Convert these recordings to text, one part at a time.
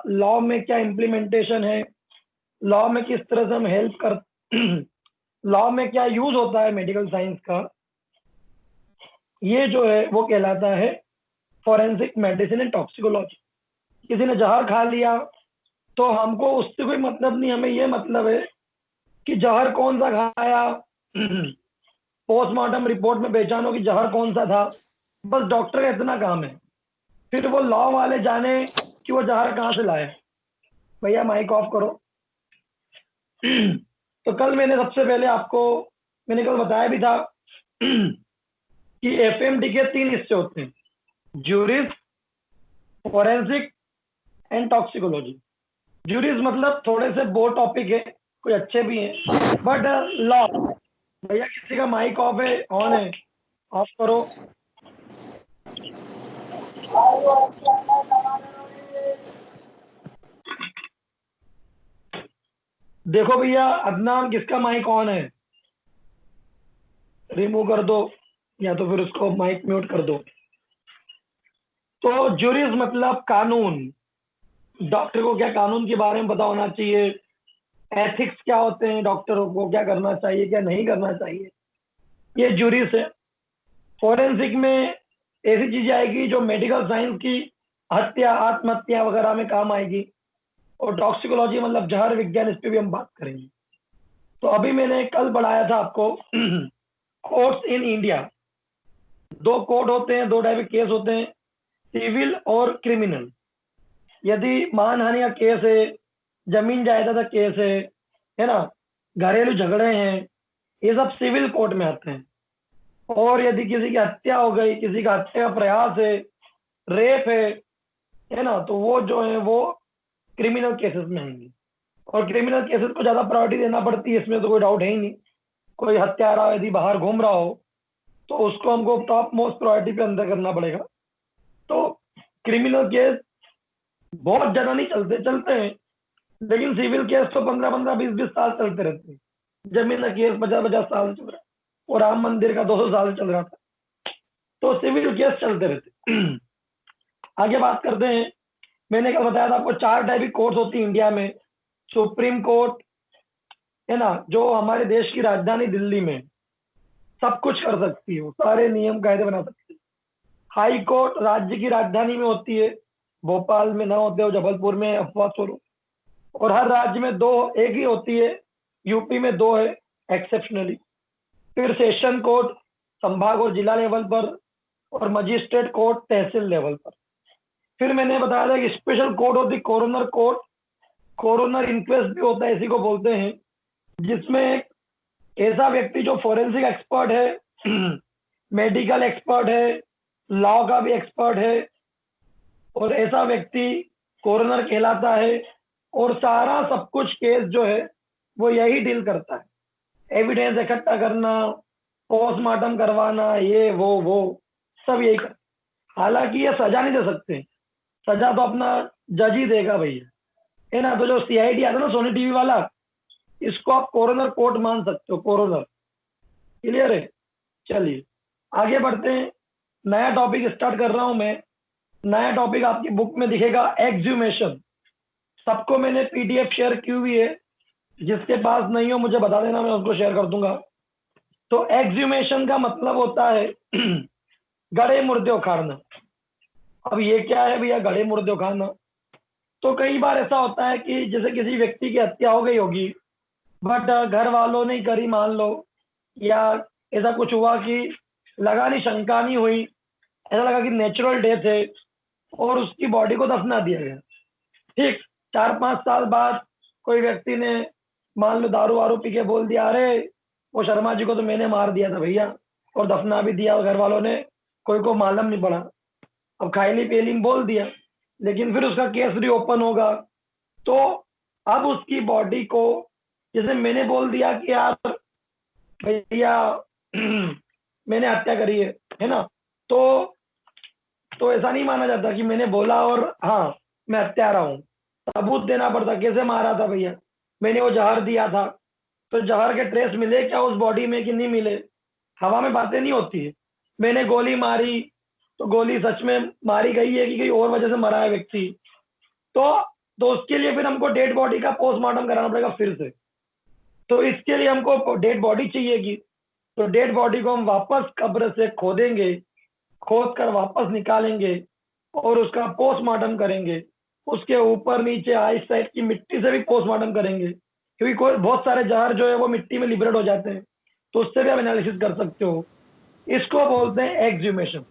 Law में क्या implementation है, लॉ में किस तरह से हम हेल्प कर लॉ में क्या यूज होता है मेडिकल साइंस का, ये जो है वो कहलाता है फॉरेंसिक मेडिसिन एंड टॉक्सिकोलॉजी। किसी ने जहर खा लिया तो हमको उससे कोई मतलब नहीं, हमें ये मतलब है कि जहर कौन सा खाया, पोस्टमार्टम रिपोर्ट में पहचानो कि जहर कौन सा था, बस डॉक्टर का इतना काम है। फिर वो लॉ वाले जाने कि वो जहर कहाँ से लाए। भैया माइक ऑफ करो। तो कल मैंने सबसे पहले आपको, मैंने कल बताया भी था कि एफएमडी के 3 हिस्से होते हैं, juris, forensic and toxicology. Juris मतलब थोड़े से बोर टॉपिक है, कोई अच्छे भी हैं, बट लॉ। भैया किसी का माइक ऑफ है, ऑन है, ऑफ करो। देखो भैया, अदनान किसका माइक ऑन है, रिमूव कर दो या तो फिर उसको माइक म्यूट कर दो। तो ज्यूरिस मतलब कानून, डॉक्टर को क्या कानून के बारे में पता होना चाहिए, एथिक्स क्या होते हैं, डॉक्टरों को क्या करना चाहिए क्या नहीं करना चाहिए, ये ज्यूरिस है। फोरेंसिक में ऐसी चीजें आएगी जो मेडिकल साइंस की हत्या, आत्महत्या वगैरह में काम आएगी। और टॉक्सिकोलॉजी मतलब जहर विज्ञान, इस पे भी हम बात करेंगे। तो अभी मैंने कल पढ़ाया था आपको कोर्ट्स इन इंडिया। 2 कोर्ट होते हैं, 2 टाइप के केस होते हैं, सिविल और क्रिमिनल। यदि मानहानि का केस है, जमीन जायदाद का केस है ना, घरेलू झगड़े हैं, ये सब सिविल कोर्ट में आते हैं। और यदि किसी की हत्या हो गई, किसी का हत्या का प्रयास है, रेप है ना, तो वो जो है वो क्रिमिनल केसेस में आएंगे। और क्रिमिनल केसेस को ज्यादा प्रायोरिटी देना पड़ती है, इसमें तो कोई डाउट है ही नहीं। कोई हत्यारा यदि बाहर घूम रहा हो तो उसको हमको टॉप मोस्ट प्रायोरिटी पे अंदर करना पड़ेगा। तो क्रिमिनल केस बहुत ज्यादा नहीं चलते, चलते हैं, लेकिन सिविल केस तो 15-15, 20-20 साल चलते रहते हैं। जमीन का केस 50-50 साल चल रहा है, और राम मंदिर का 200 साल चल रहा था। तो सिविल केस चलते रहते हैं। आगे बात करते हैं। मैंने क्या बताया था आपको, 4 टाइप की कोर्ट होती है इंडिया में। सुप्रीम कोर्ट है ना, जो हमारे देश की राजधानी दिल्ली में सब कुछ कर सकती है, वो सारे नियम कायदे बना सकती है। हाई कोर्ट राज्य की राजधानी में होती है, भोपाल में ना होते हो, जबलपुर में, अफवाह छोड़ो। और हर राज्य में 2 एक ही होती है, यूपी में 2 है एक्सेप्शनली। फिर सेशन कोर्ट संभाग और जिला लेवल पर, और मजिस्ट्रेट कोर्ट तहसील लेवल पर। फिर मैंने बताया था कि स्पेशल कोर्ट होती कोरोनर कोर्ट, कोरोनर इंक्वेस्ट भी होता है, इसी को बोलते हैं, जिसमें एक ऐसा व्यक्ति जो फोरेंसिक एक्सपर्ट है, मेडिकल एक्सपर्ट है, लॉ का भी एक्सपर्ट है, और ऐसा व्यक्ति कोरोनर कहलाता है। और सारा सब कुछ केस जो है वो यही डील करता है, एविडेंस इकट्ठा करना, पोस्टमार्टम करवाना, ये वो सब यही कर। हालांकि ये सजा नहीं दे सकते, सजा तो अपना जज ही देगा भैया, है ना। तो जो सीआईडी आता है ना, सोनी टीवी वाला, इसको आप कोरोनर कोर्ट मान सकते हो, कोरोनर। क्लियर है। चलिए आगे बढ़ते हैं, नया टॉपिक स्टार्ट कर रहा हूं मैं। नया टॉपिक आपकी बुक में दिखेगा, एक्सह्यूमेशन। सबको मैंने पीडीएफ शेयर की हुई है, जिसके पास नहीं हो मुझे बता देना, मैं उसको शेयर कर दूंगा। तो एक्सह्यूमेशन का मतलब होता है गड़े मुर्दे उखाड़ना। अब ये क्या है भैया, गड़े मुर्दे उखाड़ना? तो कई बार ऐसा होता है कि जैसे किसी व्यक्ति की हत्या हो गई होगी, बट घर वालों ने करी मान लो, या ऐसा कुछ हुआ कि लगा नहीं, शंका नहीं हुई, ऐसा लगा कि नेचुरल डेथ है, और उसकी बॉडी को दफना दिया गया। ठीक 4-5 साल बाद कोई व्यक्ति ने मान लो दारू वारू पी के बोल दिया, अरे वो शर्मा जी को तो मैंने मार दिया था भैया, और दफना भी दिया घर वालों ने, कोई को मालूम नहीं पड़ा। अब खाइली पेलिंग बोल दिया, लेकिन फिर उसका केस रीओपन होगा। तो अब उसकी बॉडी को, जैसे मैंने बोल दिया कि यार भैया मैंने हत्या करी है ना, तो ऐसा नहीं माना जाता कि मैंने बोला और हाँ मैं हत्यारा हूँ। सबूत देना पड़ता, कैसे मारा था भैया, मैंने वो जहर दिया था, तो जहर के ट्रेस मिले क्या उस बॉडी में कि नहीं मिले। हवा में बातें नहीं होती है। मैंने गोली मारी तो गोली सच में मारी गई है कि कहीं और वजह से मरा है व्यक्ति, तो तो उसके लिए फिर हमको डेड बॉडी का पोस्टमार्टम कराना पड़ेगा फिर से। तो इसके लिए हमको डेड बॉडी चाहिएगी। तो डेड बॉडी को हम वापस कब्र से खोदेंगे, खोद कर वापस निकालेंगे और उसका पोस्टमार्टम करेंगे। उसके ऊपर नीचे आइस साइड की मिट्टी से भी पोस्टमार्टम करेंगे, क्योंकि कोई बहुत सारे जहर जो है वो मिट्टी में लिबरेट हो जाते हैं, तो उससे भी आप एनालिसिस कर सकते हो। इसको बोलते हैं एक्सह्यूमेशन।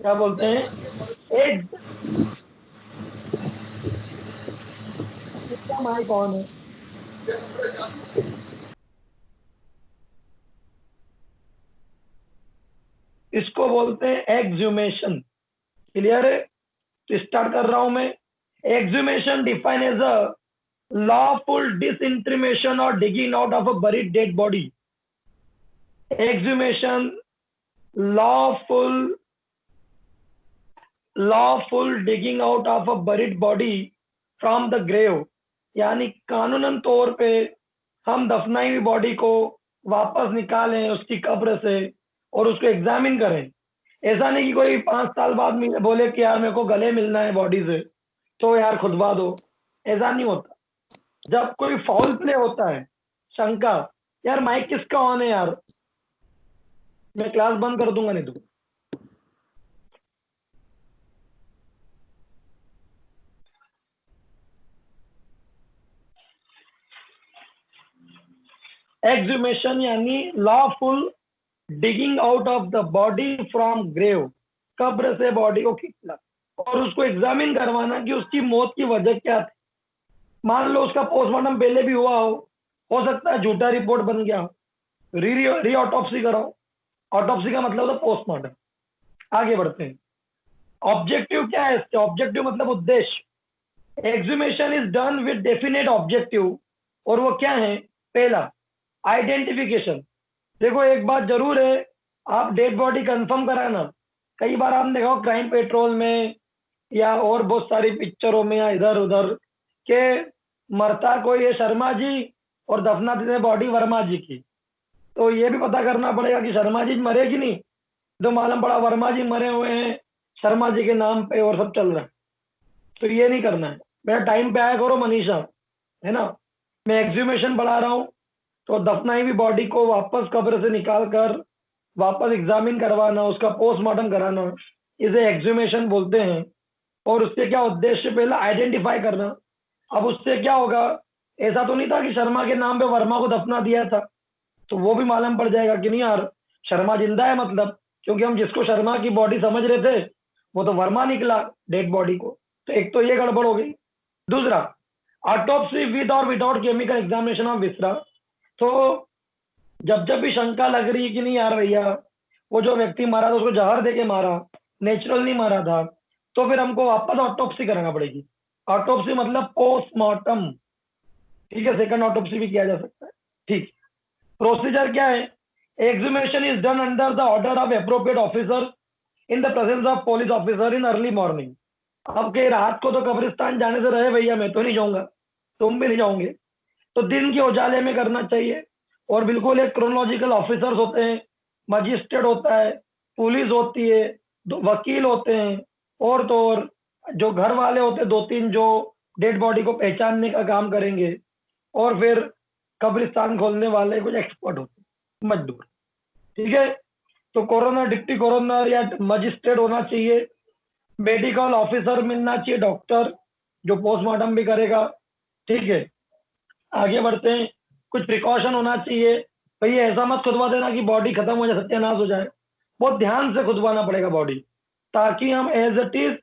क्या बोलते हैं? एक किसका माइक ऑन है? इसको बोलते हैं एक्सह्यूमेशन। क्लियर है? तो स्टार्ट कर रहा हूं मैं। Exhumation define as a lawful disintermation or digging out of a buried dead body. Exhumation, lawful lawful digging out of a buried body from the grave, यानी कानूनन तौर पे हम दफनाई हुई बॉडी को वापस निकालें उसकी कब्र से और उसको एग्जामिन करें। ऐसा नहीं कि कोई 5 साल बाद बोले कि यार मेरे को गले मिलना है बॉडी से, तो यार खुदवा दो। ऐसा नहीं होता। जब कोई फाउल प्ले होता है, शंका, यार माइक किसका ऑन है यार? मैं क्लास बंद कर दूंगा नहीं तो। एक्सह्यूमेशन यानी lawful digging out of the body from grave, कब्र से बॉडी को खींचना और उसको एग्जामिन करवाना कि उसकी मौत की वजह क्या थी। मान लो उसका पोस्टमार्टम पहले भी हुआ हो सकता है झूठा रिपोर्ट बन गया हो, री ऑटोप्सी कराओ। ऑटोप्सी का मतलब होता पोस्टमार्टम। आगे बढ़ते हैं। ऑब्जेक्टिव क्या है इसके? ऑब्जेक्टिव मतलब उद्देश्य। Exhumation is done with definite objective, और वो क्या है? पहला, आइडेंटिफिकेशन। देखो एक बात जरूर है, आप डेड बॉडी कंफर्म कराना। कई बार आपने देखा क्राइम पेट्रोल में या और बहुत सारी पिक्चरों में या इधर उधर के मरता कोई है शर्मा जी और दफना देते बॉडी वर्मा जी की। तो ये भी पता करना पड़ेगा कि शर्मा जी मरे कि नहीं। तो मालूम पड़ा वर्मा जी मरे हुए हैं शर्मा जी के नाम पे और सब चल रहा है। तो ये नहीं करना है। मेरा टाइम पे आया करो मनीषा, है ना? मैं एक्सह्यूमेशन बढ़ा रहा हूँ, तो दफनाई हुई बॉडी को वापस कब्र से निकाल कर वापस एग्जामिन करवाना, उसका पोस्टमार्टम कराना, इसे एक्सह्यूमेशन बोलते हैं। और उससे क्या उद्देश्य? पहला आइडेंटिफाई करना। अब उससे क्या होगा? ऐसा तो नहीं था कि शर्मा के नाम पे वर्मा को दफना दिया था, तो वो भी मालूम पड़ जाएगा कि नहीं यार शर्मा जिंदा है, मतलब क्योंकि हम जिसको शर्मा की बॉडी समझ रहे थे वो तो वर्मा निकला डेड बॉडी को। तो एक तो ये गड़बड़ हो गई। दूसरा, ऑटोप्सी विद और विदाउट केमिकल एग्जामिनेशन ऑफ विसरा। तो जब जब भी शंका लग रही है कि नहीं यार भैया वो जो व्यक्ति मारा था उसको जहर दे के मारा, नेचुरल नहीं मारा था, तो फिर हमको वापस ऑटोप्सी कराना पड़ेगी। ऑटोप्सी मतलब पोस्टमार्टम। ठीक है, सेकंड ऑटोप्सी भी किया जा सकता है। ठीक। प्रोसीजर क्या है? Exhumation is done under the order of appropriate officer in the presence of police officer in early morning. अब के रात को तो कब्रिस्तान जाने से रहे भैया, मैं तो नहीं जाऊंगा, तुम भी नहीं जाओगे, तो दिन के उजाले में करना चाहिए। और बिल्कुल एक क्रोनोलॉजिकल ऑफिसर्स होते हैं, मजिस्ट्रेट होता है, पुलिस होती है, दो वकील होते हैं, और तो और जो घर वाले होते हैं 2-3 जो डेड बॉडी को पहचानने का काम करेंगे, और फिर कब्रिस्तान खोलने वाले कुछ एक्सपर्ट होते हैं, मजदूर। ठीक है? तो कोरोनर, डिप्टी कोरोनर या मजिस्ट्रेट होना चाहिए, मेडिकल ऑफिसर मिलना चाहिए, डॉक्टर जो पोस्टमार्टम भी करेगा। ठीक है, आगे बढ़ते हैं। कुछ प्रिकॉशन होना चाहिए। भैया ऐसा मत खुदवा देना कि बॉडी खत्म हो जाए, सत्यानाश हो जाए। बहुत ध्यान से खुदवाना पड़ेगा बॉडी, ताकि हम एज इट इज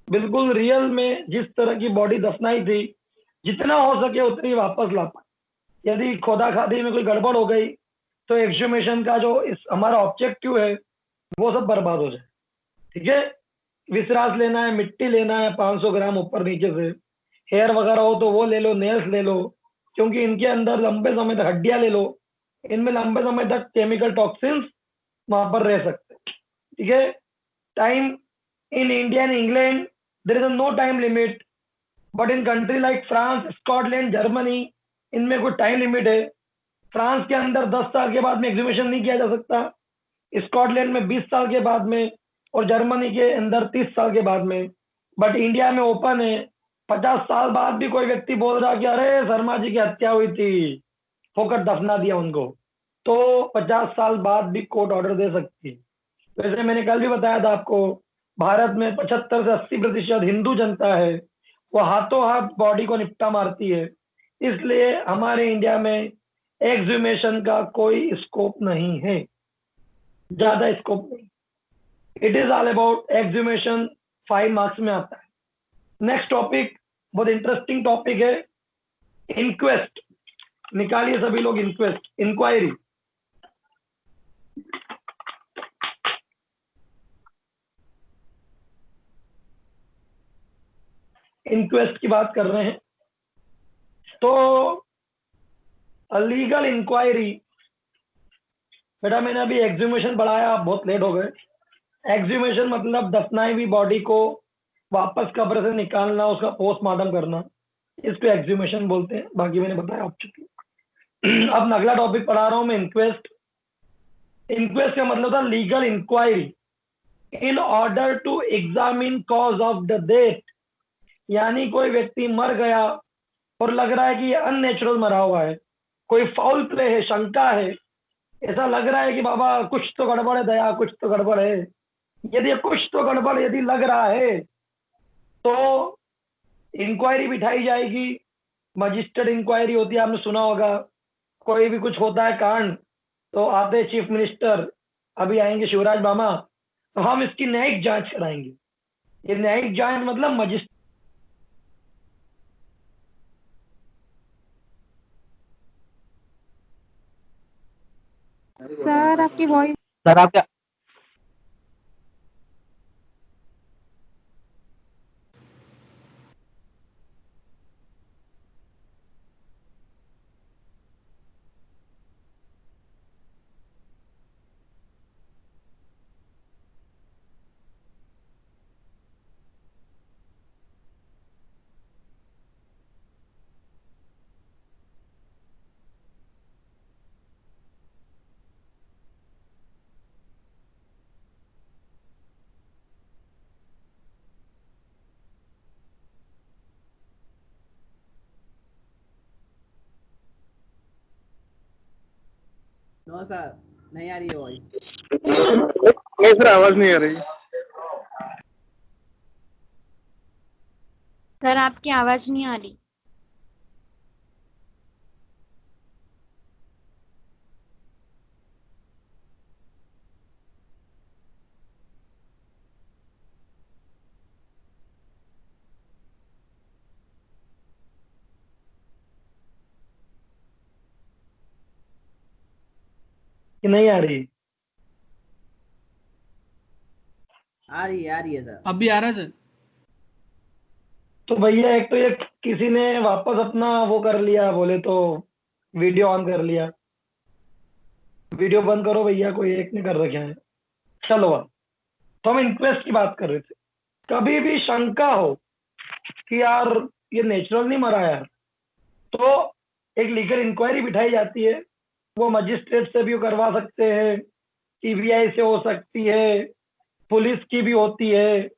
बिल्कुल रियल में जिस तरह की बॉडी दफनाई थी जितना हो सके उतनी वापस ला पाए। यदि खोदा खादी में कोई गड़बड़ हो गई तो एक्सह्यूमेशन का जो इस हमारा ऑब्जेक्टिव है वो सब बर्बाद हो जाए। ठीक है? विश्रास लेना है, मिट्टी लेना है 500 ग्राम ऊपर नीचे से, हेयर वगैरह हो तो वो ले लो, नेल्स ले लो, क्योंकि इनके अंदर लंबे समय तक, हड्डियां ले लो, इनमें लंबे समय तक केमिकल टॉक्सिन्स वहां पर रह सकते हैं। ठीक है? Time in India and England there is no time limit, but in country like France, Scotland, Germany, इनमें कोई टाइम लिमिट है। फ्रांस के अंदर 10 साल के बाद में एग्जीबिशन नहीं किया जा सकता, स्कॉटलैंड में 20 साल के बाद में, और जर्मनी के अंदर 30 साल के बाद में। बट इंडिया में ओपन है, 50 साल बाद भी कोई व्यक्ति बोल रहा कि अरे शर्मा जी की हत्या हुई थी, फोकट दफना दिया उनको, तो 50 साल बाद भी कोर्ट ऑर्डर दे सकती है। वैसे मैंने कल भी बताया था आपको, भारत में 75 से 80% हिंदू जनता है, वो हाथों हाथ बॉडी को निपटा मारती है। इसलिए हमारे इंडिया में एक्सह्यूमेशन का कोई स्कोप नहीं है, ज्यादा स्कोप नहीं। It is all about exhumation, 5 marks में आता है। नेक्स्ट टॉपिक बहुत इंटरेस्टिंग टॉपिक है, इंक्वेस्ट। निकालिए सभी लोग इंक्वेस्ट, इंक्वायरी। इंक्वेस्ट की बात कर रहे हैं तो लीगल इंक्वायरी, बेटा मैंने अभी एक्सह्यूमेशन पढ़ाया, आप बहुत लेट हो गए। एक्सह्यूमेशन मतलब दफनाई हुई बॉडी को वापस कब्र से निकालना, उसका पोस्टमार्टम करना, इसको एक्सह्यूमेशन बोलते हैं। बाकी मैंने बताया आप चुकी। अब अगला टॉपिक पढ़ा रहा हूं मैं, इंक्वेस्ट। इंक्वेस्ट का मतलब था legal inquiry in order to examine cause of the death. यानी कोई व्यक्ति मर गया और लग रहा है कि ये अननेचुरल मरा हुआ है, कोई फाउल प्ले है, शंका है, ऐसा लग रहा है कि बाबा कुछ तो गड़बड़ है, दया कुछ तो गड़बड़ है। यदि कुछ तो गड़बड़ यदि लग रहा है तो इंक्वायरी बिठाई जाएगी। मजिस्ट्रेट इंक्वायरी होती है, आपने सुना होगा। कोई भी कुछ होता है कांड तो आते चीफ मिनिस्टर, अभी आएंगे शिवराज बामा, तो हम इसकी न्यायिक जांच कराएंगे। ये न्यायिक जांच मतलब मजिस्ट्रेट। सर आपकी वॉइस सर आप क्या नो सर, नहीं आ रही है वॉइस। नहीं सर, आवाज नहीं आ रही। सर आपकी आवाज नहीं आ रही। कि नहीं आ रही? आ रही है सर। अब भी आ रहा है सर। तो भैया एक तो ये किसी ने वापस अपना वो कर लिया, बोले तो वीडियो ऑन कर लिया। वीडियो बंद करो भैया, कोई एक ने कर रखे हैं। चलो अब तो हम इंक्वेस्ट की बात कर रहे थे। कभी भी शंका हो कि यार ये नेचुरल नहीं मरा यार, तो एक लीगल इंक्वायरी बिठाई जाती है। वो मजिस्ट्रेट से भी करवा सकते हैं, सीबीआई से हो सकती है, पुलिस की भी होती है।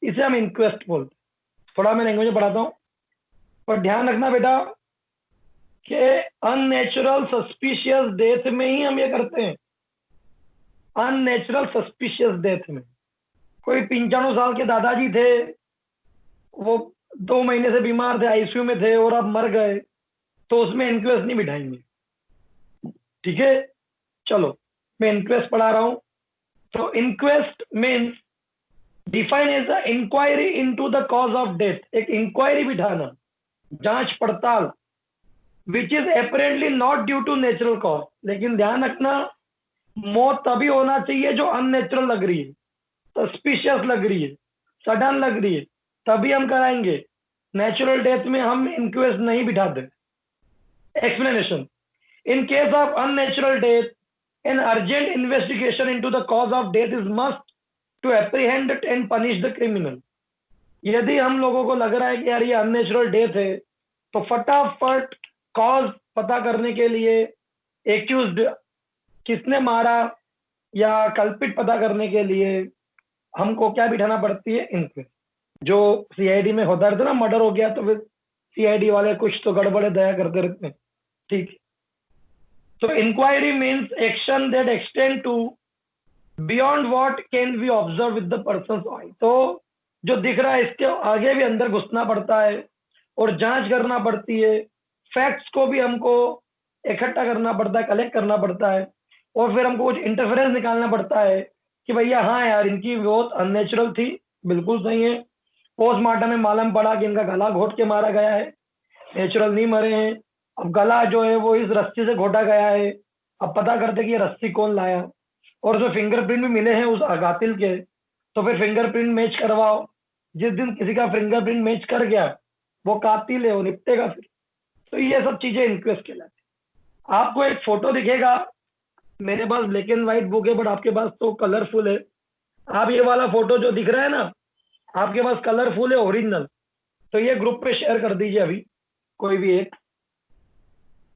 इसे हम इंक्वेस्ट बोलते हैं। थोड़ा मैं लैंग्वेज में पढ़ाता हूँ, पर ध्यान रखना बेटा कि अननेचुरल सस्पिशियस डेथ में ही हम ये करते हैं। अननेचुरल सस्पिशियस डेथ में कोई 95 साल के दादाजी थे, वो 2 महीने से बीमार थे, आईसीयू में थे और अब मर गए, तो उसमें इंक्वेस्ट नहीं बिठाएंगे। ठीक है, चलो मैं इंक्वेस्ट पढ़ा रहा हूं। तो inquest means define as the inquiry into the cause of death. एक इंक्वायरी बिठाना, जांच पड़ताल, which is apparently not due to natural cause. लेकिन ध्यान रखना, मौत तभी होना चाहिए जो अननेचुरल लग रही है, सस्पिशियस लग रही है, सडन लग रही है, तभी हम कराएंगे। नेचुरल डेथ में हम इंक्वेस्ट नहीं बिठाते। Explanation: in case of unnatural death, an urgent investigation into the cause of death is must to apprehend and punish the criminal। यदि हम लोगों को लग रहा है कि यार ये अननेचुरल डेथ है, तो फटाफट कॉज पता करने के लिए, एक्यूज्ड किसने मारा या कल्पित पता करने के लिए हमको क्या बिठाना पड़ती है? इंक्वेस्ट। जो सीआईडी में होता रहता ना, मर्डर हो गया तो फिर सीआईडी वाले कुछ तो गड़बड़े दया करते रहते हैं, ठीक। तो inquiry means action that extend to beyond what can be observe with the person eye. तो जो दिख रहा है इसके आगे भी अंदर घुसना पड़ता है और जांच करना पड़ती है, फैक्ट्स को भी हमको इकट्ठा करना पड़ता है, कलेक्ट करना पड़ता है, और फिर हमको कुछ इंटरफेरेंस निकालना पड़ता है कि भैया हाँ यार इनकी बहुत अननेचुरल थी, बिल्कुल सही है। पोस्टमार्टम में मालूम पड़ा कि इनका गला घोट के मारा गया है, नेचुरल नहीं मरे हैं। अब गला जो है वो इस रस्सी से घोटा गया है, अब पता करते कि ये रस्सी कौन लाया, और जो फिंगरप्रिंट भी मिले हैं उस कातिल के, तो फिर फिंगरप्रिंट मैच करवाओ। जिस दिन किसी का फिंगरप्रिंट मैच कर गया वो कातिल है, वो निपटेगा फिर। तो ये सब चीजें इंक्वेस्ट कहलाती है। आपको एक फोटो दिखेगा, मेरे पास ब्लैक एंड व्हाइट बुक है बट आपके पास तो कलरफुल है। आप ये वाला फोटो जो दिख रहा है ना, आपके पास कलरफुल है ओरिजिनल, तो ये ग्रुप पे शेयर कर दीजिए अभी, कोई भी एक।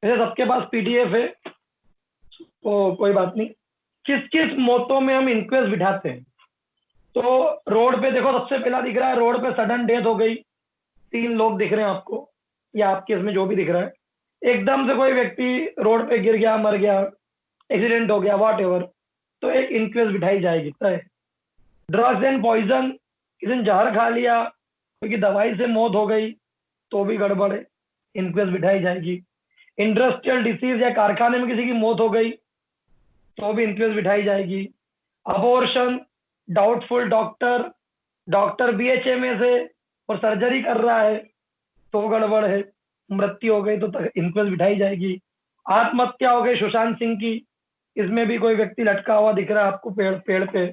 वैसे सबके पास पीडीएफ है तो कोई बात नहीं। किस किस मौतों में हम इंक्वेस्ट बिठाते हैं? तो रोड पे देखो, सबसे पहला दिख रहा है रोड पे सडन डेथ हो गई, 3 लोग दिख रहे हैं आपको, या आपके इसमें जो भी दिख रहा है, एकदम से कोई व्यक्ति रोड पे गिर गया, मर गया, एक्सीडेंट हो गया, वॉट एवर, तो एक इंक्वेस्ट बिठाई जाएगी तय। ड्रग्स एंड पॉइजन, किसी ने जहर खा लिया, क्योंकि दवाई से मौत हो गई, तो भी गड़बड़ है, इंक्वेस्ट बिठाई जाएगी। इंडस्ट्रियल डिसीज या कारखाने में किसी की मौत हो गई तो भी इंक्वेस्ट बिठाई जाएगी। अबॉर्शन, डाउटफुल डॉक्टर, डॉक्टर बीएचएमए से और सर्जरी कर रहा है तो गड़बड़ है, मृत्यु हो गई तो इंक्वेस्ट बिठाई जाएगी। आत्महत्या हो गई सुशांत सिंह की, इसमें भी कोई व्यक्ति लटका हुआ दिख रहा है आपको पेड़ पेड़ पे,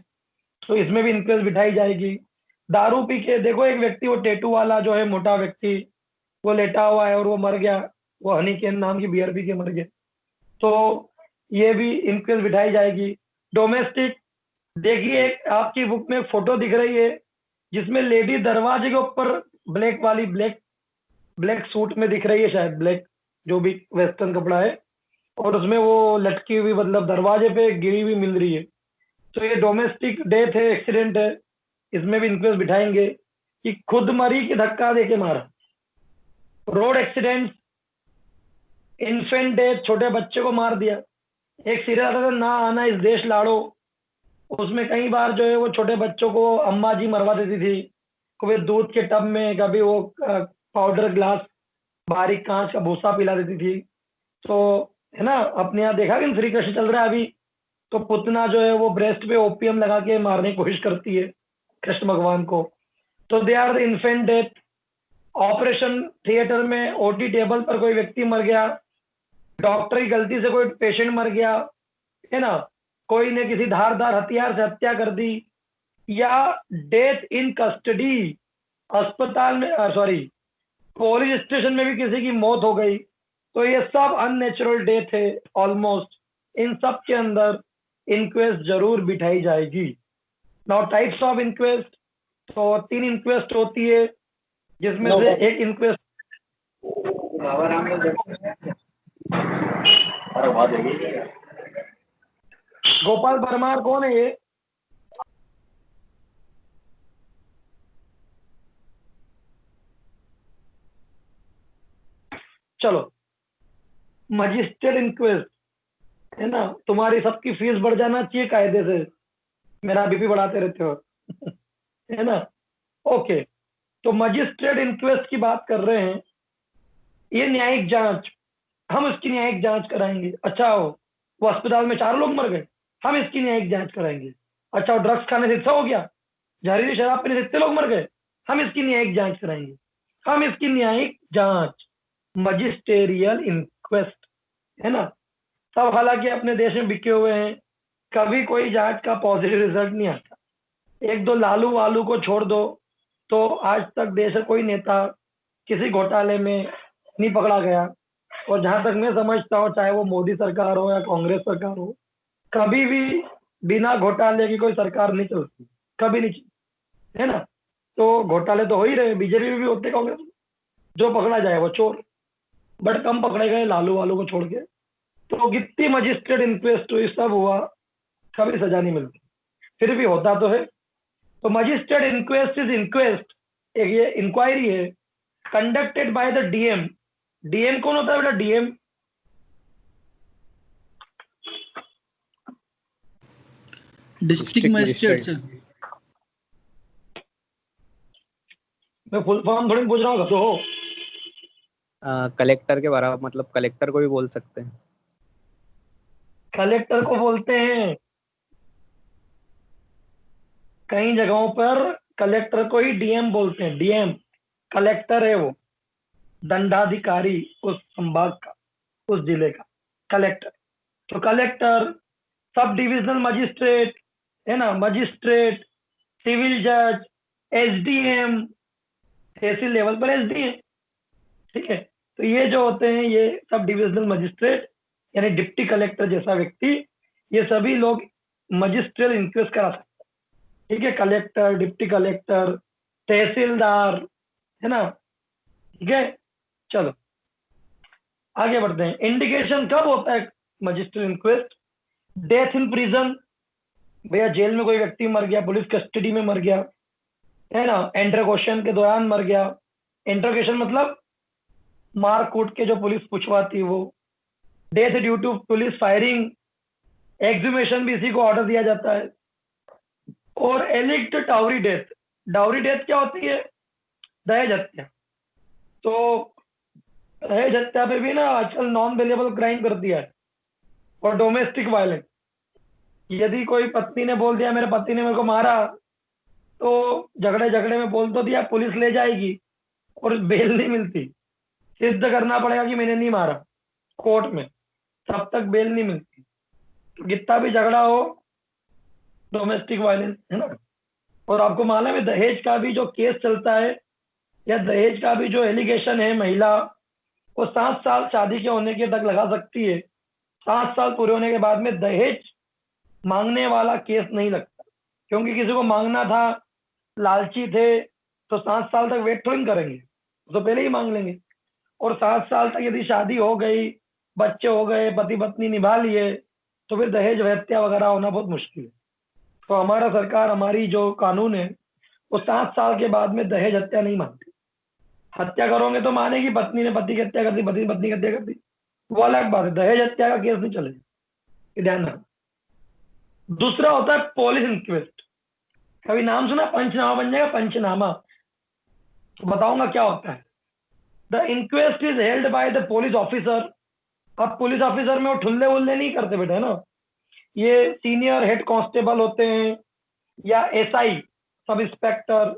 तो इसमें भी इंक्वेस्ट बिठाई जाएगी। दारू पी के देखो एक व्यक्ति, वो टेटू वाला जो है मोटा व्यक्ति, वो लेटा हुआ है और वो मर गया, वो हनी केन नाम की बियर पी के मर गया, तो ये भी इंक्वेस्ट बिठाई जाएगी। डोमेस्टिक, देखिए आपकी बुक में फोटो दिख रही है जिसमें लेडी दरवाजे के ऊपर ब्लैक वाली, ब्लैक सूट में दिख रही है, शायद ब्लैक जो भी वेस्टर्न कपड़ा है, और उसमें वो लटकी हुई, मतलब दरवाजे पे गिरी हुई मिल रही है, तो ये डोमेस्टिक डेथ है, एक्सीडेंट है, इसमें भी इंक्वेस्ट बिठाएंगे कि खुद मरी कि धक्का देके मारा। रोड एक्सीडेंट, इन्फेंट डेथ, छोटे बच्चे को मार दिया। एक सीरियल आता था ना आना इस देश लाड़ो, उसमें कई बार जो है वो छोटे बच्चों को अम्मा जी मरवा देती थी, कभी दूध के टब में, कभी वो पाउडर ग्लास बारीक कांच का भूसा पिला देती थी। तो है ना, अपने यहाँ देखा कि श्री कृष्ण चल रहा है अभी, तो पुतना जो है वो ब्रेस्ट पे ओपीएम लगा के मारने की कोशिश करती है कृष्ण भगवान को। तो they are the infant death. Operation theatre में ओटी टेबल पर कोई व्यक्ति मर गया, डॉक्टर की गलती से कोई पेशेंट मर गया, है ना, कोई ने किसी धारदार हथियार से हत्या कर दी, या डेथ इन कस्टडी, अस्पताल में, सॉरी पुलिस स्टेशन में भी किसी की मौत हो गई, तो ये सब अननेचुरल डेथ है ऑलमोस्ट। इन सब के अंदर इंक्वेस्ट जरूर बिठाई जाएगी। नाउ टाइप्स ऑफ इंक्वेस्ट, तो 3 इंक्वेस्ट होती है, जिसमें से एक इंक्वेस्ट, गोपाल परमार कौन है ये? चलो, मजिस्ट्रेट इंक्वेस्ट है ना, तुम्हारी सबकी फीस बढ़ जाना चाहिए कायदे से, मेरा बीपी बढ़ाते रहते हो है ना। ओके, तो मजिस्ट्रेट इंक्वेस्ट की बात कर रहे हैं, ये न्यायिक जांच, हम इसकी न्यायिक जांच कराएंगे। अच्छा वो अस्पताल में 4 लोग मर गए, हम इसकी न्यायिक जांच कराएंगे। अच्छा वो ड्रग्स खाने से इतना हो गया, जहरीली शराब पीने से इतने लोग मर गए, हम इसकी न्यायिक जांच कराएंगे। हम इसकी न्यायिक जांच, मजिस्टेरियल इंक्वेस्ट, है ना। सब हालांकि अपने देश में बिके हुए हैं, कभी कोई जांच का पॉजिटिव रिजल्ट नहीं आता। 1-2 लालू वालू को छोड़ दो तो आज तक देश का कोई नेता किसी घोटाले में नहीं पकड़ा गया। और जहां तक मैं समझता हूँ, चाहे वो मोदी सरकार हो या कांग्रेस सरकार हो, कभी भी बिना घोटाले की कोई सरकार नहीं चलती, कभी नहीं चलती, है ना। तो घोटाले तो हो ही रहे, बीजेपी में भी होते, कांग्रेस में, जो पकड़ा जाए वो चोर, बट कम पकड़े गए लालू वालू को छोड़ के। तो कितनी मजिस्ट्रेट इंक्वेस्ट हुई, सब हुआ, कभी सजा नहीं मिलती, फिर भी होता तो है। तो मजिस्ट्रेट इंक्वेस्ट इज इंक्वेस्ट एक ये इंक्वायरी है conducted by the DM. DM कौन होता है बेटा? DM district magistrate sir. मैं फुल फॉर्म थोड़ी पूछ रहा हूँ, तो कलेक्टर के बराबर, मतलब कलेक्टर को भी बोल सकते हैं। कलेक्टर को बोलते हैं कई जगहों पर, कलेक्टर को ही डीएम बोलते हैं। डीएम कलेक्टर है, वो दंडाधिकारी उस संभाग का, उस जिले का कलेक्टर। तो कलेक्टर, सब डिविजनल मजिस्ट्रेट है ना, मजिस्ट्रेट, सिविल जज, एसडीएम, तहसील लेवल पर एसडीएम, ठीक है। तो ये जो होते हैं ये सब डिविजनल मजिस्ट्रेट यानी डिप्टी कलेक्टर जैसा व्यक्ति, ये सभी लोग मजिस्ट्रियल इंक्वेस्ट करा सकते हैं, ठीक है। कलेक्टर, डिप्टी कलेक्टर, तहसीलदार, है ना, ठीक है। चलो आगे बढ़ते हैं। इंडिकेशन कब होता है magisterial inquest? Death in prison, भैया जेल में कोई व्यक्ति मर गया, पुलिस कस्टडी में मर गया, है ना, इंटरोगेशन के दौरान मर गया। इंटरोगेशन मतलब मार कूट के जो पुलिस पूछवाती वो। Death due to police firing, exhumation भी इसी को ऑर्डर दिया जाता है। और एलिक्ट टाउरी डेथ। डाउरी डेथ क्या होती है? दहेज हत्या। तो दहेज हत्या पे भी ना आजकल नॉन वेलिएबल क्राइम कर दिया है। और डोमेस्टिक वायलेंस, यदि कोई पत्नी ने बोल दिया मेरे पति ने मेरे को मारा, तो झगड़े झगड़े में बोल तो दिया, पुलिस ले जाएगी और बेल नहीं मिलती, सिद्ध करना पड़ेगा कि मैंने नहीं मारा कोर्ट में, तब तक बेल नहीं मिलती। तो कितना भी झगड़ा हो, डोमेस्टिक वायलेंस है ना। और आपको मालूम है दहेज का भी जो केस चलता है या दहेज का भी जो एलिगेशन है, महिला वो 7 साल शादी के होने के तक लगा सकती है। 7 साल पूरे होने के बाद में दहेज मांगने वाला केस नहीं लगता, क्योंकि किसी को मांगना था, लालची थे, तो 7 साल तक वेट थोड़ी करेंगे, तो पहले ही मांग लेंगे। और 7 साल तक यदि शादी हो गई, बच्चे हो गए, पति पत्नी निभा लिए, तो फिर दहेज हत्या वगैरह होना बहुत मुश्किल है। तो हमारा सरकार, हमारी जो कानून है वो 7 साल के बाद में दहेज हत्या नहीं मानती। हत्या करोगे तो मानेगी पत्नी ने पति की हत्या कर दी, पति ने पत्नी की हत्या कर दी, वो अलग बात है। दहेज हत्या का केस नहीं चलेगा, ये ध्यान रखना। दूसरा होता है पुलिस इंक्वेस्ट। कभी नाम सुना? पंचनामा बन जाएगा, पंचनामा। तो बताऊंगा क्या होता है। The inquest is held by the police officer. अब पुलिस ऑफिसर में वो ठुल्ले उल्ले नहीं करते बेटे, है ना, ये सीनियर हेड कांस्टेबल होते हैं, या एसआई सब इंस्पेक्टर,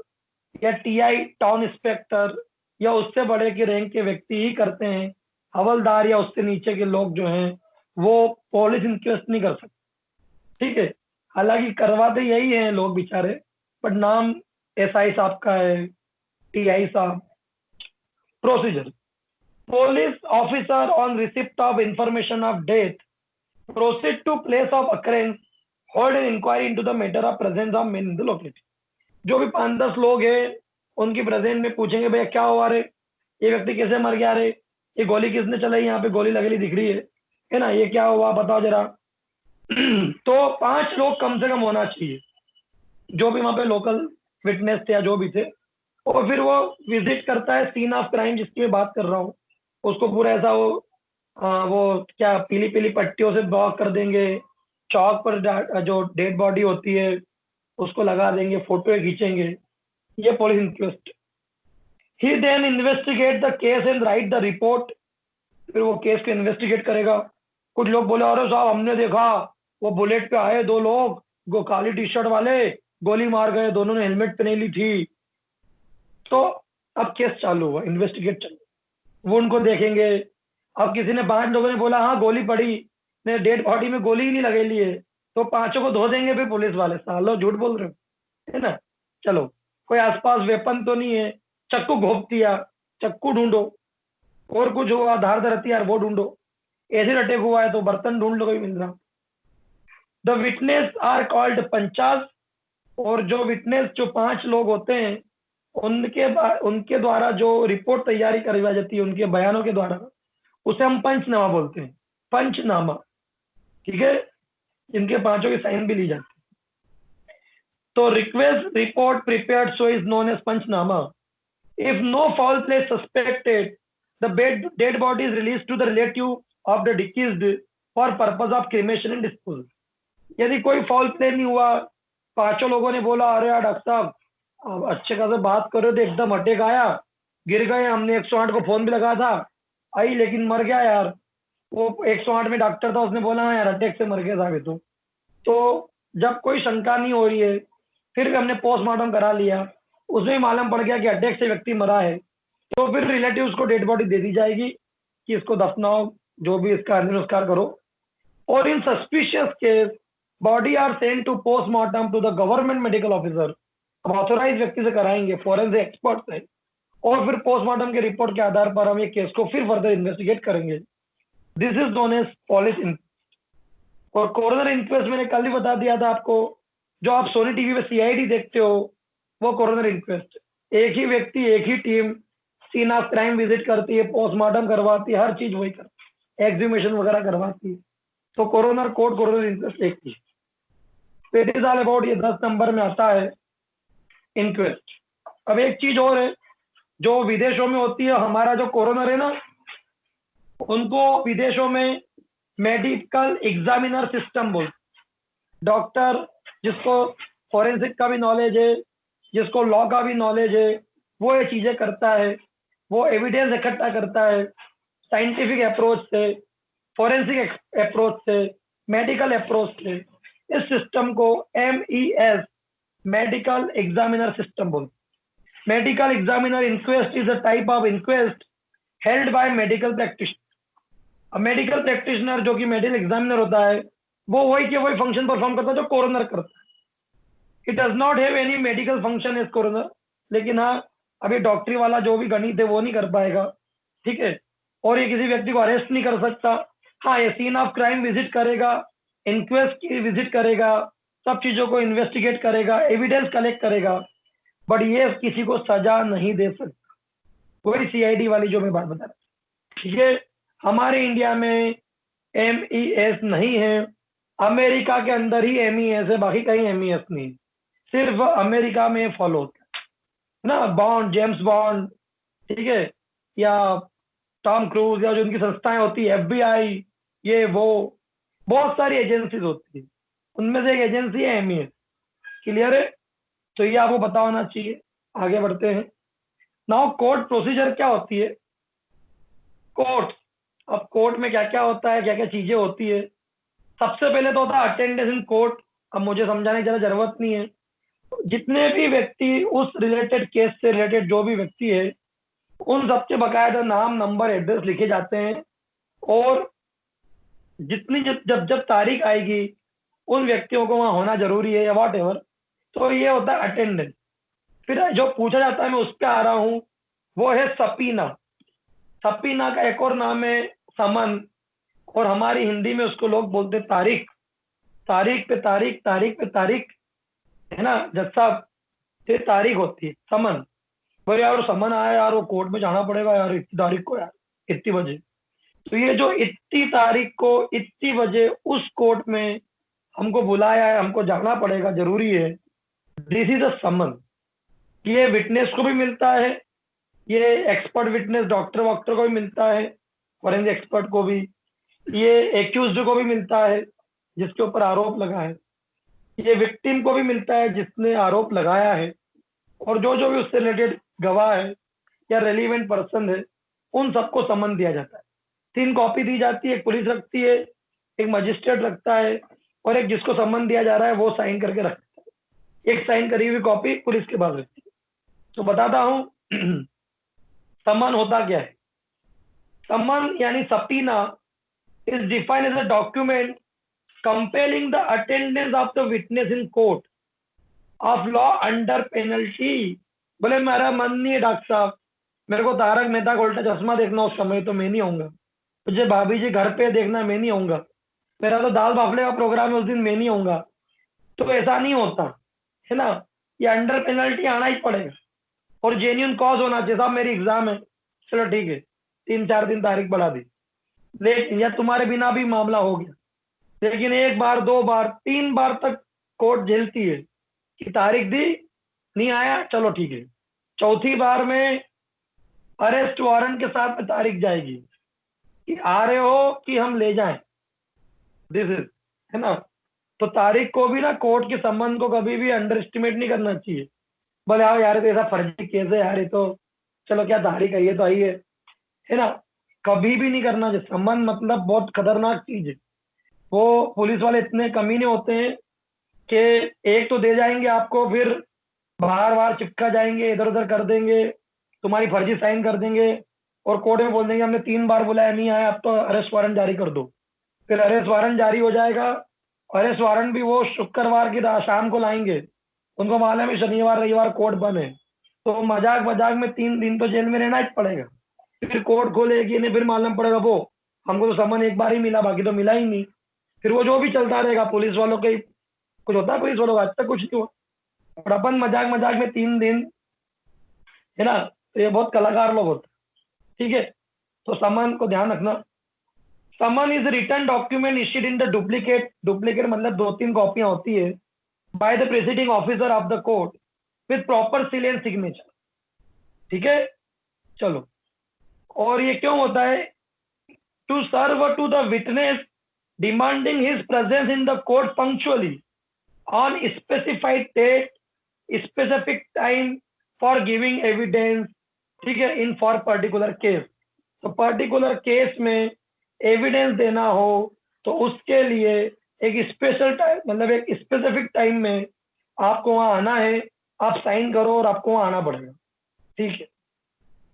या टीआई टाउन इंस्पेक्टर, या उससे बड़े के रैंक के व्यक्ति ही करते हैं। हवलदार या उससे नीचे के लोग जो हैं वो पुलिस इंक्वेस्ट नहीं कर सकते, ठीक है। हालांकि करवाते यही हैं लोग बेचारे, बट नाम एसआई साहब का है, टीआई साहब। Procedure: police officer on receipt of information of death proceed to place of occurrence, hold an inquiry into the matter of presence of men in the locality। जो भी 5-10 लोग हैं उनकी प्रेजेंट में पूछेंगे भैया क्या हुआ रे, ये व्यक्ति कैसे मर गया रे, ये गोली किसने चलाई, यहाँ पे गोली लगेली दिख रही है ना, ये क्या हुआ बताओ जरा। तो 5 लोग कम से कम होना चाहिए, जो भी वहां पे लोकल विटनेस थे या जो भी थे। और फिर वो विजिट करता है सीन ऑफ क्राइम, जिसकी मैं बात कर रहा हूँ। उसको पूरा ऐसा वो क्या पीली पीली पट्टियों से ब्लॉक कर देंगे, चौक पर जो डेड बॉडी होती है उसको लगा देंगे, फोटो खींचेंगे। ये police inquest. He then investigate the case and write the report. फिर वो केस को इन्वेस्टिगेट करेगा। कुछ लोग बोले अरे साहब हमने देखा वो बुलेट पे आए 2 लोग, वो काली टी शर्ट वाले, गोली मार गए, दोनों ने हेलमेट पहनी ली थी। तो अब केस चालू हुआ, इन्वेस्टिगेट चालू, वो उनको देखेंगे। अब किसी ने 5 लोगों ने बोला हाँ गोली पड़ी, ने डेड बॉडी में गोली ही नहीं लगेली है, तो 5 को धो देंगे फिर पुलिस वाले, सालो झूठ बोल रहे हो, है ना। चलो कोई आसपास वेपन तो नहीं है, चक्कू घोप दिया, चक्कू ढूंढो। और कुछ हुआ धारदार हथियार, वो ढूंढो। एसिड अटैक हुआ है तो बर्तन ढूंढ लो, कोई मिल रहा। The witness are called panchas. और जो विटनेस, जो 5 लोग होते हैं, उनके द्वारा जो रिपोर्ट तैयारी करवाई जाती है, उनके बयानों के द्वारा, उसे हम पंचनामा बोलते हैं। पंचनामा, ठीक है, इनके 5 की साइन भी ली जाती है। तो request report prepared so is known as panchnama. If no foul play suspected, the dead body is released to the relative of the deceased for purpose of cremation and disposal. यदि कोई फाउल प्ले नहीं हुआ, पांचों लोगों ने बोला अरे यार डॉक्टर साहब आप अच्छे खासे बात कर रहे थे, एकदम अटैक आया, गिर गए, हमने 108 को फोन भी लगा था आई, लेकिन मर गया यार। वो 108 में डॉक्टर था, उसने बोला हाँ यार अटैक से मर गया साहब। तो जब कोई शंका नहीं हो रही है, फिर भी हमने पोस्टमार्टम करा लिया, उसमें मालूम पड़ गया कि अटैक से व्यक्ति मरा है, तो फिर रिलेटिव्स को डेड बॉडी दे दी जाएगी कि इसको दफनाओ, जो भी इसका अंतिम संस्कार करो। और in suspicious case body are send to postmortem to the government medical officer, authorise व्यक्ति से कराएंगे, फॉरेंसिक एक्सपर्ट है, और फिर पोस्टमार्टम के रिपोर्ट के आधार पर हम ये केस को फिर फर्दर इन्वेस्टिगेट करेंगे। This is known as police inquest. और कोरोनर इंक्वेस्ट मैंने कल ही बता दिया था आपको, जो आप सोनी टीवी पे सीआईडी देखते हो वो कोरोनर इंक्वेस्ट। एक ही व्यक्ति, एक ही team scene of crime visit करती है, पोस्टमार्टम करवाती है, हर चीज वही करती है, एक्सह्यूमेशन वगैरह करवाती है। तो कोरोनर कोर्ट, कोरोनर इंक्वेस्ट एक ही। इट इज ऑल अबाउट, ये 10 नंबर में आता है इंक्वेस्ट। अब एक चीज और है जो विदेशों में होती है, हमारा जो कोरोनर है ना, उनको विदेशों में मेडिकल एग्जामिनर सिस्टम बोलते। डॉक्टर जिसको फॉरेंसिक का भी नॉलेज है, जिसको लॉ का भी नॉलेज है, वो ये चीजें करता है, वो एविडेंस इकट्ठा करता है साइंटिफिक अप्रोच से, फॉरेंसिक अप्रोच से, मेडिकल अप्रोच से। इस सिस्टम को MES मेडिकल एग्जामिनर सिस्टम बोलते। Medical examiner inquest is a type of inquest held by medical practitioner. अब मेडिकल प्रैक्टिशनर जो कि मेडिकल एग्जामिनर होता है, वो वही के वही फंक्शन परफॉर्म करता है जो कोरोनर करता है। It does not have any medical function as coroner, लेकिन हाँ अभी डॉक्टरी वाला जो भी गणित है वो नहीं कर पाएगा, ठीक है। और ये किसी व्यक्ति को अरेस्ट नहीं कर सकता। हाँ, ये सीन ऑफ क्राइम विजिट करेगा, इंक्वेस्ट की विजिट करेगा, सब चीजों को इन्वेस्टिगेट करेगा, एविडेंस कलेक्ट करेगा, बट ये किसी को सजा नहीं दे सकता। वही CID वाली जो मैं बात बता रहा, ये हमारे इंडिया में MES नहीं है। अमेरिका के अंदर ही MES है, बाकी कहीं MES नहीं, सिर्फ अमेरिका में फॉलो होता है ना। बॉन्ड, जेम्स बॉन्ड, ठीक है, या टॉम क्रूज, या जो उनकी संस्थाएं होती है FBI, ये वो बहुत सारी एजेंसीज होती है, उनमें से एक एजेंसी है MES। क्लियर है? तो ये आपको पता होना चाहिए। आगे बढ़ते हैं। नाउ कोर्ट प्रोसीजर क्या होती है? कोर्ट, अब कोर्ट में क्या क्या होता है, क्या क्या चीजें होती है। सबसे पहले तो होता है अटेंडेंस इन कोर्ट। अब मुझे समझाने की ज्यादा जरूरत नहीं है, जितने भी व्यक्ति उस रिलेटेड केस से रिलेटेड जो भी व्यक्ति है, उन सबके बकायदा नाम, नंबर, एड्रेस लिखे जाते हैं, और जितनी जब जब तारीख आएगी उन व्यक्तियों को वहां होना जरूरी है या वॉट एवर। तो ये होता है अटेंडेंस। फिर जो पूछा जाता है, मैं उस पर आ रहा हूँ, वो है सबीना। सबीना का एक और नाम है समन, और हमारी हिंदी में उसको लोग बोलते तारीख। तारीख पे तारीख, तारीख पे तारीख, है ना जज साहब, फिर तारीख होती है समन। भाई यार समन आया यार, वो कोर्ट में जाना पड़ेगा यार इतनी तारीख को, यार इतनी बजे। तो ये जो इतनी तारीख को इतनी बजे उस कोर्ट में हमको बुलाया है, हमको जाना पड़ेगा, जरूरी है, दिस इज अ समन। ये विटनेस को भी मिलता है, ये एक्सपर्ट विटनेस डॉक्टर वॉक्टर को भी मिलता है, फॉरेंसिक एक्सपर्ट को भी, ये एक्यूज्ड को भी मिलता है जिसके ऊपर आरोप लगा है, ये विक्टिम को भी मिलता है जिसने आरोप लगाया है, और जो जो भी उससे रिलेटेड गवाह है या रेलिवेंट पर्सन है, उन सबको समन दिया जाता है। 3 कॉपी दी जाती है, एक पुलिस रखती है, एक मजिस्ट्रेट रखता है, और एक जिसको समन दिया जा रहा है वो साइन करके रखता है। एक साइन करी हुई कॉपी पुलिस के पास रहती है। तो बताता हूं समन होता क्या है। समन यानी subpoena is defined as a document compelling the attendance of the witness in court of law under penalty। बोले मेरा मन नहीं है डॉक्टर साहब, मेरे को तारक मेहता का उल्टा चश्मा देखना उस समय, तो मैं नहीं आऊंगा। मुझे भाभी जी घर पे देखना, मैं नहीं आऊंगा। मेरा तो दाल बाफले का प्रोग्राम है उस दिन, मैं नहीं आऊंगा। तो ऐसा नहीं होता है ना, ये अंडर पेनल्टी आना ही पड़ेगा, और जेन्युइन कॉज होना चाहिए। साहब मेरी एग्जाम है, चलो ठीक है 3-4 दिन तारीख बढ़ा दी, लेकिन या तुम्हारे बिना भी मामला हो गया, लेकिन 1 बार 2 बार 3 बार तक कोर्ट झेलती है कि तारीख दी, नहीं आया, चलो ठीक है, चौथी बार में अरेस्ट वारंट के साथ में तारीख जाएगी कि आ रहे हो कि हम ले जाएं, दिस इज, है ना। तो तारीख को भी ना कोर्ट के संबंध को कभी भी अंडर एस्टिमेट नहीं करना चाहिए। बोले आओ यार, तो ऐसा फर्जी केस है यार, ये तो चलो क्या तारीख आई है तो आई है ना। कभी भी नहीं करना चाहिए। संबंध मतलब बहुत खतरनाक चीज है। वो पुलिस वाले इतने कमीने होते हैं कि एक तो दे जाएंगे आपको, फिर बार बार चिपका जाएंगे, इधर उधर कर देंगे, तुम्हारी फर्जी साइन कर देंगे और कोर्ट में बोल देंगे हमने 3 बार बुलाया नहीं आया, अब तो अरेस्ट वारंट जारी कर दो। फिर अरेस्ट वारंट जारी हो जाएगा। अरेस्ट वारंट भी वो शुक्रवार की शाम को लाएंगे, उनको मालूम है शनिवार रविवार कोर्ट बंद है, तो मजाक मजाक में 3 दिन तो जेल में रहना ही पड़ेगा। फिर कोर्ट खोलेगी नहीं, फिर मालूम पड़ेगा वो हमको तो समन एक बार ही मिला, बाकी तो मिला ही नहीं। फिर वो जो भी चलता रहेगा, पुलिस वालों के कुछ होता है, पुलिस वालों का आज तक कुछ नहीं हुआ, और अपन मजाक मजाक में 3 दिन, है ना। तो ये बहुत कलाकार लोग होते हैं, ठीक है। तो समन को ध्यान रखना। Summon is return document issued in the duplicate, duplicate मतलब 2-3 कॉपियां होती है, by the presiding officer of the court with proper seal and signature, ठीक है। चलो, और ये क्यों होता है? To serve to the witness demanding his presence in the court punctually on specified date, specific time for giving evidence, ठीक है, in for particular case। तो पर्टिकुलर केस में एविडेंस देना हो तो उसके लिए एक स्पेशल टाइम, मतलब एक स्पेसिफिक टाइम में आपको वहां आना है, आप साइन करो और आपको वहां आना पड़ेगा, ठीक है।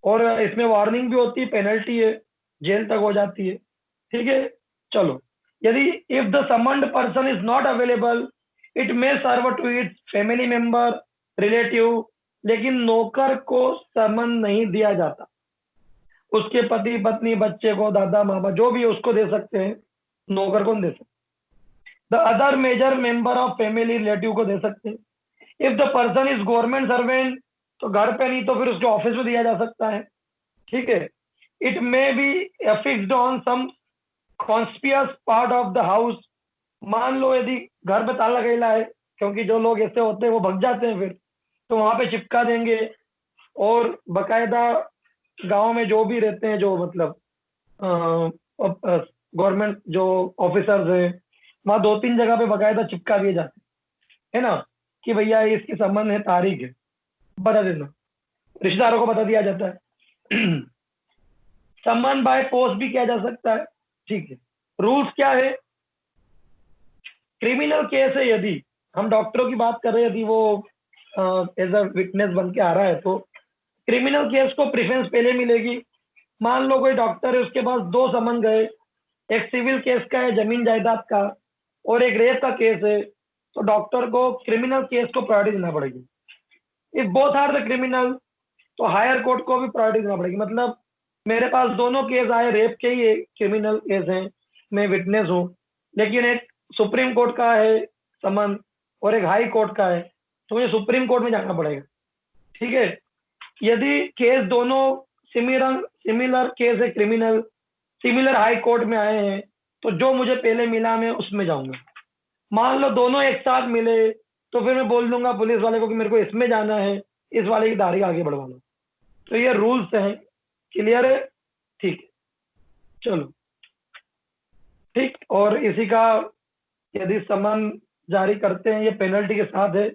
और इसमें वार्निंग भी होती है, पेनल्टी है, जेल तक हो जाती है, ठीक है। चलो, यदि if the summoned person is not available it may serve to its family member relative, लेकिन नौकर को समन नहीं दिया जाता, उसके पति पत्नी बच्चे को दादा मामा जो भी है उसको दे सकते हैं, नौकर को नहीं दे सकते। The other major member of family relative को दे सकते हैं। If the person is government servant तो घर पे नहीं तो फिर उसके ऑफिस में दिया जा सकता है, ठीक है। It may be fixed on some conspicuous part of the house, मान लो यदि घर पे ताला गैला है, क्योंकि जो लोग ऐसे होते हैं वो भग जाते हैं, फिर तो वहां पे चिपका देंगे। और बकायदा गांव में जो भी रहते हैं, जो मतलब गवर्नमेंट जो ऑफिसर्स हैं, वहां 2-3 जगह पे बकायदा चिपका दिए जाते हैं, है ना, कि भैया इसकी संबंध है, तारीख है, बता देना। रिश्तेदारों को बता दिया जाता है। सम्मान बाय पोस्ट भी किया जा सकता है, ठीक है। रूल्स क्या है? क्रिमिनल केस है, यदि हम डॉक्टरों की बात कर रहे हैं, यदि वो एज अ विटनेस बन के आ रहा है, तो क्रिमिनल केस को प्रेफरेंस पहले मिलेगी। मान लो कोई डॉक्टर है, उसके पास 2 समन गए, एक सिविल केस का है जमीन जायदाद का, और एक रेप का केस है, तो डॉक्टर को क्रिमिनल केस को प्रायोरिटी देना पड़ेगी। If both are the criminal तो हायर कोर्ट को भी प्रायोरिटी देना पड़ेगी। मतलब मेरे पास दोनों केस आए, रेप के ही क्रिमिनल केस हैं, मैं विटनेस हूँ, लेकिन एक सुप्रीम कोर्ट का है समन और एक हाई कोर्ट का है, तो मुझे सुप्रीम कोर्ट में जाना पड़ेगा, ठीक है। यदि केस दोनों सिमिलर केस है, क्रिमिनल सिमिलर हाई कोर्ट में आए हैं, तो जो मुझे पहले मिला मैं उसमें जाऊंगा। मान लो दोनों एक साथ मिले तो फिर मैं बोल दूंगा पुलिस वाले को कि मेरे को इसमें जाना है, इस वाले की तारीख आगे बढ़वा लो। तो ये रूल्स हैं, क्लियर है, ठीक है। चलो, ठीक। और इसी का यदि समन जारी करते हैं, ये पेनल्टी के साथ है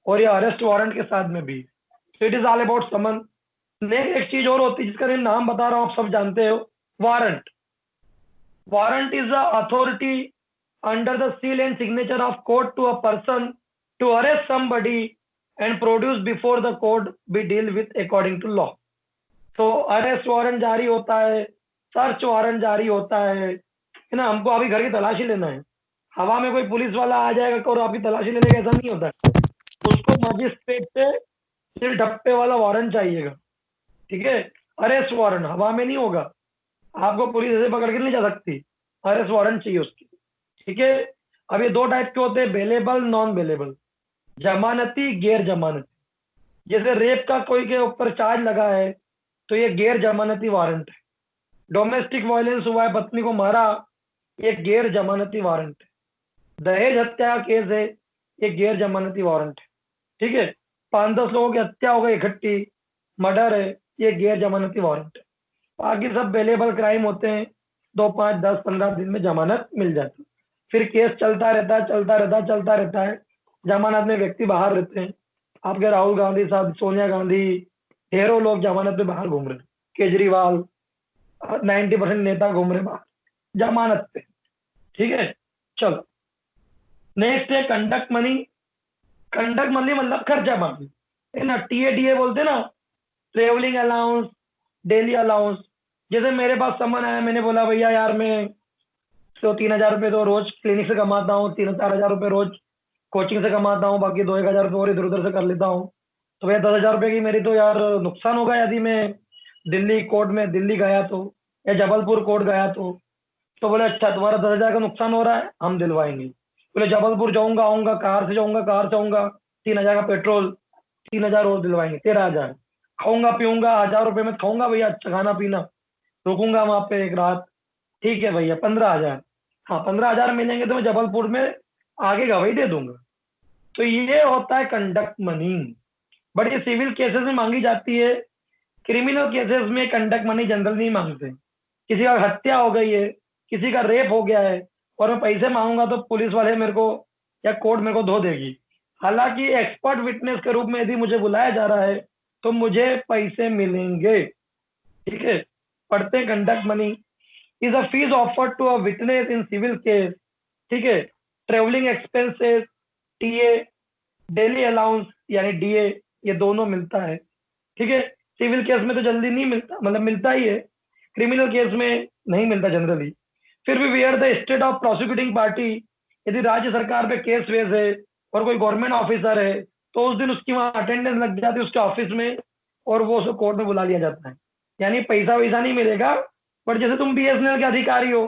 और ये अरेस्ट वारंट के साथ में भी, तो it is all about summon. Next एक चीज और होती है जिसका मैं नाम बता रहा हूं, आप सब जानते हो, warrant. Warrant is a authority under the seal and signature of court to a person to arrest somebody and produce before the court be deal with according to law। तो अरेस्ट वारंट जारी होता है, search warrant जारी होता है ना। हमको अभी घर की तलाशी लेना है, हवा में कोई पुलिस वाला आ जाएगा और आपकी तलाशी ले लेगा, ऐसा नहीं होता है। उसको मजिस्ट्रेट से सिर ढप्पे वाला वारंट चाहिएगा, ठीक है। अरेस्ट वारंट हवा में नहीं होगा, आपको पुलिस ऐसे पकड़ के नहीं जा सकती, अरेस्ट वारंट चाहिए उसकी, ठीक है। अब ये 2 टाइप के होते हैं, बेलेबल नॉन बेलेबल, जमानती गैर जमानती। जैसे रेप का कोई के ऊपर चार्ज लगा है तो ये गैर जमानती वारंट है। डोमेस्टिक वायलेंस हुआ है, पत्नी को मारा, ये गैर जमानती वारंट है। दहेज हत्या का केस है, ये गैर जमानती वारंट है, ठीक है। 5-10 लोगों की हत्या हो गई इकट्ठी, मर्डर है, ये गैर जमानती वारंट है। बाकी सब बेलेबल क्राइम होते हैं, 2, 5, 10, 15 दिन में जमानत मिल जाती है। फिर केस चलता रहता है, चलता रहता है। जमानत में व्यक्ति बाहर रहते हैं। आपके राहुल गांधी साहब, सोनिया गांधी, ढेरों लोग जमानत में बाहर घूम रहे हैं। केजरीवाल, 90% नेता घूम रहे बाहर जमानत पे। ठीक है, चलो नेक्स्ट है कंडक्ट मनी। कंडक्ट मनी मतलब खर्चा पानी है ना, टीए बोलते हैं ना, ट्रेवलिंग अलाउंस, डेली अलाउंस। जैसे मेरे पास सामान आया, मैंने बोला भैया यार मैं तो 3,000 रुपये तो रोज क्लिनिक से कमाता हूँ, 3-4 हजार रुपये रोज कोचिंग से कमाता हूँ, बाकी 2-1 हजार रुपये और इधर उधर से कर लेता हूँ। तो भैया 10,000 रुपये की मेरी तो यार नुकसान होगा यदि मैं दिल्ली कोर्ट में दिल्ली गया तो, या जबलपुर कोर्ट गया तो बोले अच्छा तुम्हारा 10,000 का नुकसान हो रहा है, हम दिलवाएंगे। बोले जबलपुर जाऊंगा, आऊंगा कार से आऊंगा, 3,000 का पेट्रोल, 3,000 और दिलवाएंगे, 13,000। खाऊंगा पीऊंगा 1,000 रुपये में खाऊंगा भैया, अच्छा खाना पीना, रुकूंगा वहां पे एक रात, ठीक है भैया 15,000। हाँ 15,000 मिलेंगे तो मैं जबलपुर में आगे गवाही दे दूंगा। तो ये होता है कंडक्ट मनी। बट ये सिविल केसेस में मांगी जाती है, क्रिमिनल केसेस में कंडक्ट मनी जनरल नहीं मांगते। किसी का हत्या हो गई है, किसी का रेप हो गया है और मैं पैसे मांगूंगा तो पुलिस वाले मेरे को या कोर्ट मेरे को धो देगी। हालांकि एक्सपर्ट विटनेस के रूप में यदि मुझे बुलाया जा रहा है तो मुझे पैसे मिलेंगे। ठीक है, पढ़ते हैं conduct money is a fees offered to a witness in civil case. ठीक है, travelling expenses, TA, daily allowance यानी डीए, ये दोनों मिलता है। ठीक है, सिविल केस में तो जल्दी नहीं मिलता, मतलब मिलता ही है, क्रिमिनल केस में नहीं मिलता जनरली। फिर भी we are the state of prosecuting party. यदि राज्य सरकार पे केस वेस है और कोई गवर्नमेंट ऑफिसर है तो उस दिन उसकी वहां अटेंडेंस लग जाती है उसके ऑफिस में और वो उसको कोर्ट में बुला लिया जाता है। यानी पैसा वैसा नहीं मिलेगा, बट जैसे तुम बीएसएनएल के अधिकारी हो,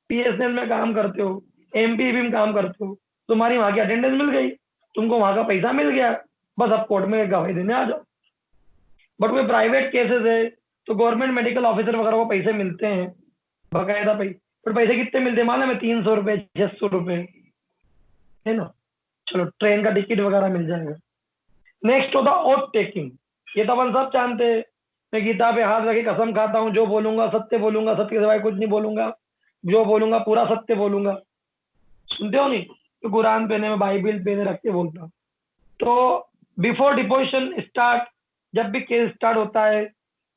बीएसएनएल में काम करते हो, एमपीबी में काम करते हो, तुम्हारी वहां की अटेंडेंस मिल गई, तुमको वहां का पैसा मिल गया, बस अब कोर्ट में गवाही देने आ जाओ। बट वो प्राइवेट केसेस है तो गवर्नमेंट मेडिकल ऑफिसर वगैरह को पैसे मिलते हैं, बकायदा पैसे। पर पैसे कितने मिलते हैं मालूम है? 300 रुपये, 600 रुपये, है ना। चलो ट्रेन का टिकट वगैरह मिल जाएगा। नेक्स्ट होता ओथ टेकिंग। ये तो अपन सब जानते हैं, मैं गीता पे हाथ रखे कसम खाता हूँ जो बोलूंगा सत्य बोलूंगा, सत्य के सिवाय कुछ नहीं बोलूंगा, जो बोलूंगा पूरा सत्य बोलूंगा। सुनते हो नहीं? तो कुरान पहने में बाइबल पहने रख के बोलता हूँ। तो बिफोर डिपोजिशन स्टार्ट, जब भी केस स्टार्ट होता है,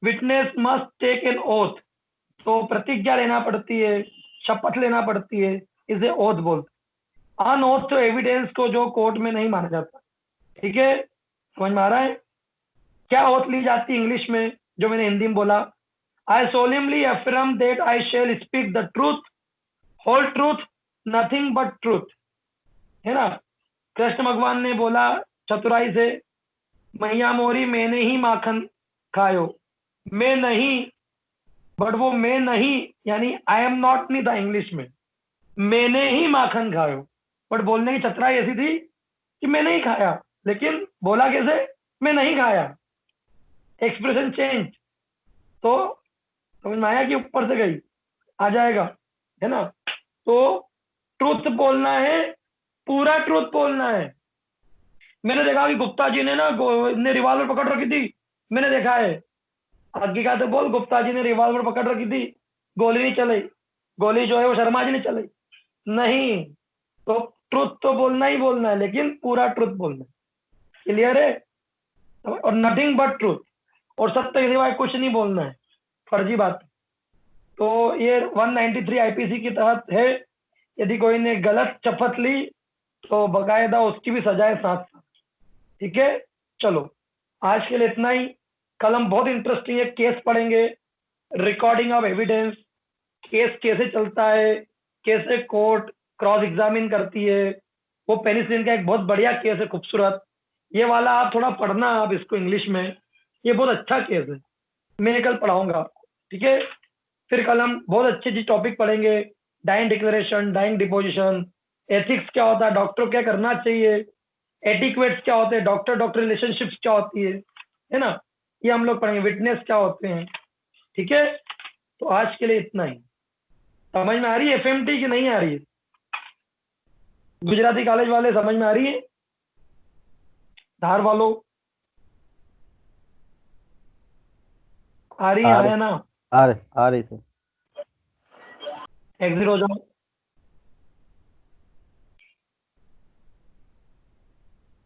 witness must take an oath. तो प्रतिज्ञा लेना पड़ती है, शपथ लेना पड़ती है, इसे ओथ बोलते हैं। अनओथ तो एविडेंस को जो कोर्ट में नहीं माना जाता। ठीक है, समझ में आ रहा है? क्या ओथ ली जाती है इंग्लिश में, जो मैंने हिंदी में बोला? I solemnly affirm that I shall speak the truth, whole truth, nothing but truth. है ना, कृष्ण भगवान ने बोला चतुराई से, मैया मोरी मैंने ही माखन खायो। मैं नहीं, बट वो मैं नहीं यानी आई एम नॉट नहीं था इंग्लिश में, मैंने ही माखन खायो। बट बोलने की चतुराई ऐसी थी कि मैंने ही खाया, लेकिन बोला कैसे? मैं नहीं खाया, एक्सप्रेशन चेंज। तो समझ में आया कि ऊपर से गई, आ जाएगा, है ना। तो ट्रूथ बोलना है, पूरा ट्रूथ बोलना है। मैंने देखा कि गुप्ता जी ने ने रिवॉल्वर पकड़ रखी थी, मैंने देखा है। आगे का तो बोल, गुप्ता जी ने रिवॉल्वर पकड़ रखी थी, गोली नहीं चली, गोली जो है वो शर्मा जी ने चलाई नहीं। तो ट्रुथ तो बोलना ही बोलना है, लेकिन पूरा ट्रुथ बोलना है। क्लियर है? और नथिंग बट ट्रुथ, और सत्य के सिवाय कुछ नहीं बोलना है, फर्जी बात। तो ये 193 आईपीसी के तहत है। यदि कोई ने गलत शपथ ली तो बकायदा उसकी भी सजाए साथ साथ। ठीक है, चलो आज के लिए इतना ही। कल हम बहुत इंटरेस्टिंग है केस पढ़ेंगे, रिकॉर्डिंग ऑफ एविडेंस, केस कैसे चलता है, कैसे कोर्ट क्रॉस एग्जामिन करती है। वो पेनिसिलिन का एक बहुत बढ़िया केस है, खूबसूरत। ये वाला आप थोड़ा पढ़ना, आप इसको इंग्लिश में, ये बहुत अच्छा केस है, मैं कल पढ़ाऊंगा आपको। ठीक है, फिर कल हम बहुत अच्छी अच्छी टॉपिक पढ़ेंगे, dying declaration, dying deposition, ethics क्या होता है, डॉक्टर क्या करना चाहिए, एटिक्वेट्स क्या होते हैं, डॉक्टर डॉक्टर रिलेशनशिप्स क्या होती है ना, ये हम लोग पढ़ेंगे, विटनेस क्या होते हैं। ठीक है, तो आज के लिए इतना ही। समझ में आ रही है एफएमटी की नहीं आ रही है? गुजराती कॉलेज वाले समझ में आ रही है? धार वालों आ रही आ है रही ना? आ रही सर। एग्जिट हो जाओ।